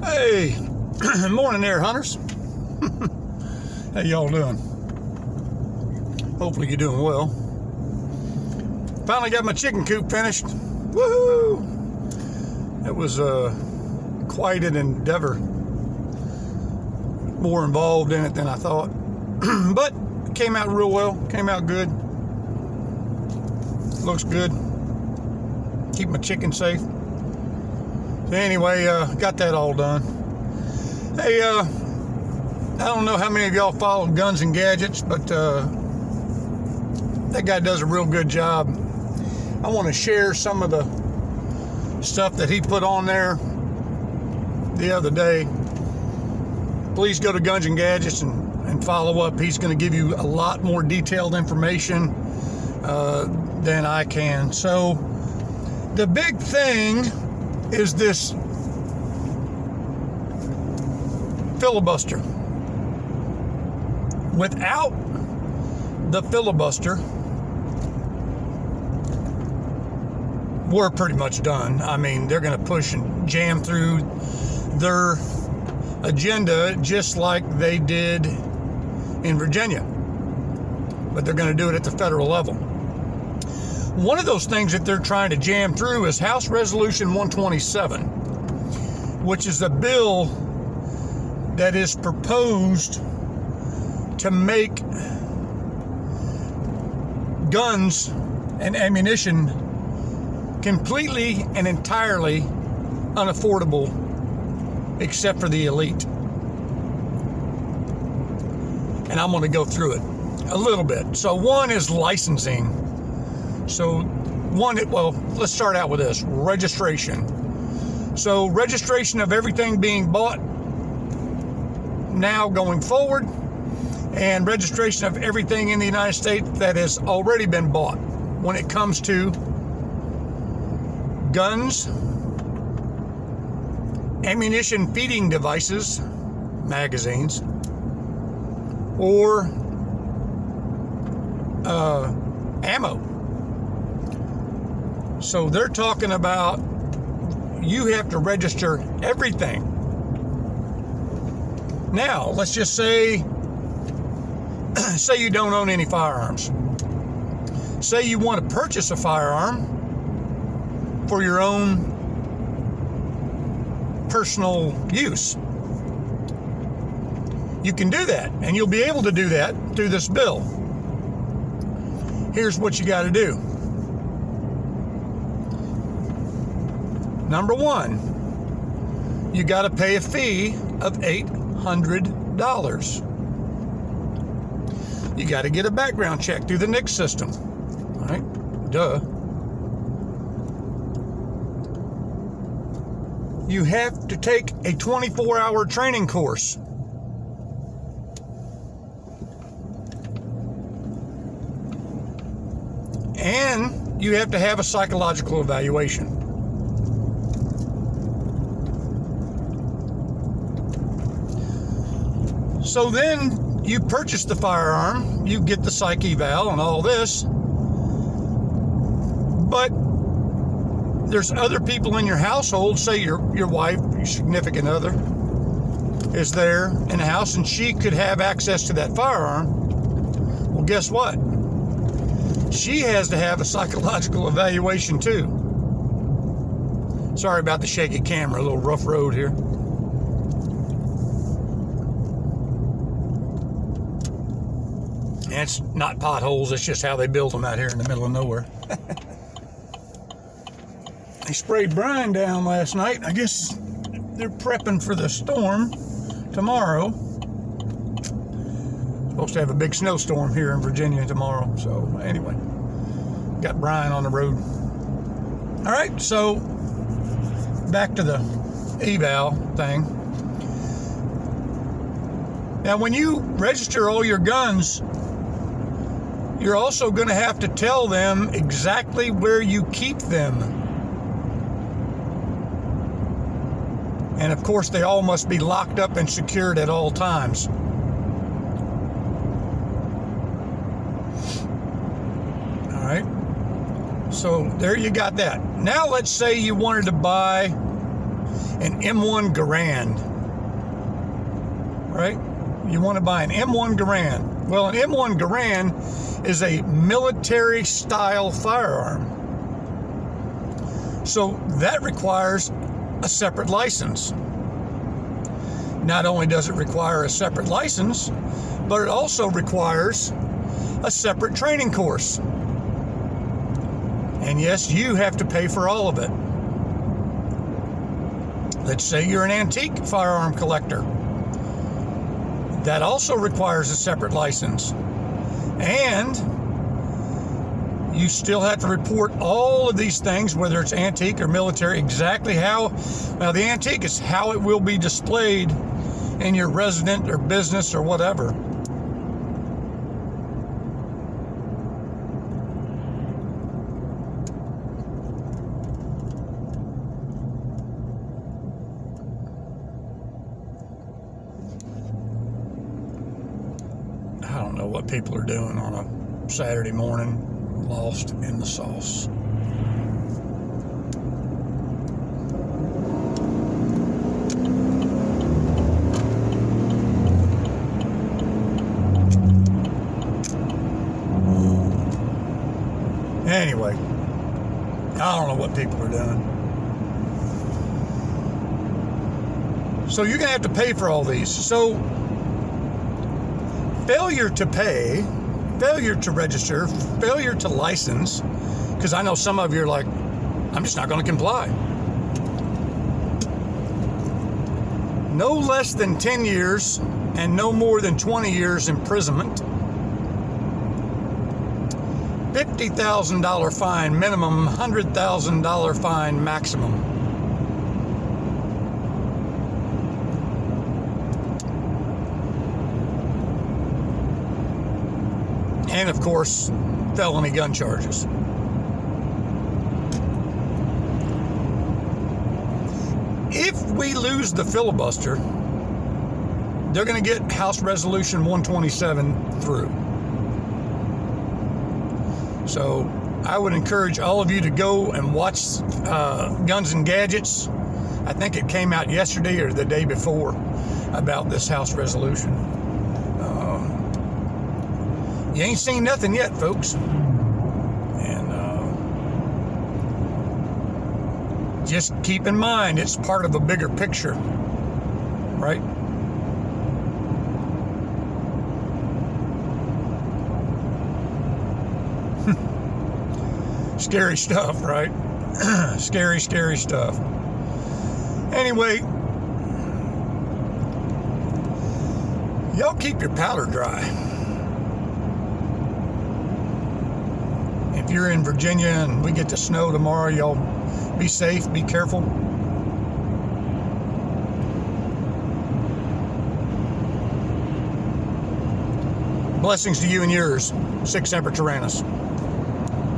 Hey, morning there, hunters. How y'all doing? Hopefully you're doing well. Finally got my chicken coop finished. Woohoo! It was quite an endeavor. More involved in it than I thought. But it came out real well. Came out good. Looks good. Keep my chicken safe. So anyway, got that all done. Hey, I don't know how many of y'all follow Guns and Gadgets, but that guy does a real good job. I want to share some of the stuff that he put on there the other day. Please go to Guns and Gadgets and follow up. He's going to give you a lot more detailed information than I can. So the big thing is this filibuster. Without the filibuster, we're pretty much done. I mean, they're going to push and jam through their agenda just like they did in Virginia, but they're going to do it at the federal level. One of those things that they're trying to jam through is House Resolution 127, which is a bill that is proposed to make guns and ammunition completely and entirely unaffordable except for the elite. And I'm going to go through it a little bit. So one is licensing. So let's start out with this, registration. So registration of everything being bought now going forward, and registration of everything in the United States that has already been bought when it comes to guns, ammunition feeding devices, magazines, or ammo. So they're talking about you have to register everything. Now, let's just say you don't own any firearms. Say you want to purchase a firearm for your own personal use. You can do that, and you'll be able to do that through this bill. Here's what you got to do. Number one, you got to pay a fee of $800. You got to get a background check through the NICS system. All right? Duh. You have to take a 24-hour training course. And you have to have a psychological evaluation. So then you purchase the firearm, you get the psych eval and all this, but there's other people in your household, say your wife, your significant other, is there in the house and she could have access to that firearm. Well, guess what? She has to have a psychological evaluation too. Sorry about the shaky camera, a little rough road here. And it's not potholes, it's just how they build them out here in the middle of nowhere. They sprayed brine down last night. I guess they're prepping for the storm tomorrow. Supposed to have a big snowstorm here in Virginia tomorrow. So anyway, got brine on the road. All right, so back to the eval thing. Now, when you register all your guns, you're also going to have to tell them exactly where you keep them. And of course, they all must be locked up and secured at all times. All right. So there you got that. Now let's say you wanted to buy an M1 Garand, right? You want to buy an M1 Garand. Well, an M1 Garand is a military style firearm. So that requires a separate license. Not only does it require a separate license, but it also requires a separate training course. And yes, you have to pay for all of it. Let's say you're an antique firearm collector. That also requires a separate license. And you still have to report all of these things, whether it's antique or military, exactly how. Now, the antique is how it will be displayed in your residence or business or whatever. I don't know what people are doing on a Saturday morning, lost in the sauce. Anyway, I don't know what people are doing. So you're going to have to pay for all these. So failure to pay, failure to register, failure to license, because I know some of you are like, I'm just not going to comply. No less than 10 years and no more than 20 years imprisonment. $50,000 fine minimum, $100,000 fine maximum. And of course, felony gun charges. If we lose the filibuster, they're going to get House Resolution 127 through. So I would encourage all of you to go and watch Guns and Gadgets. I think it came out yesterday or the day before about this House resolution. You ain't seen nothing yet, folks. And just keep in mind, it's part of a bigger picture, right? Scary stuff, right? Scary, scary stuff. Anyway, y'all keep your powder dry. If you're in Virginia and we get to snow tomorrow, y'all be safe, be careful. Blessings to you and yours. Sic Semper Tyrannis.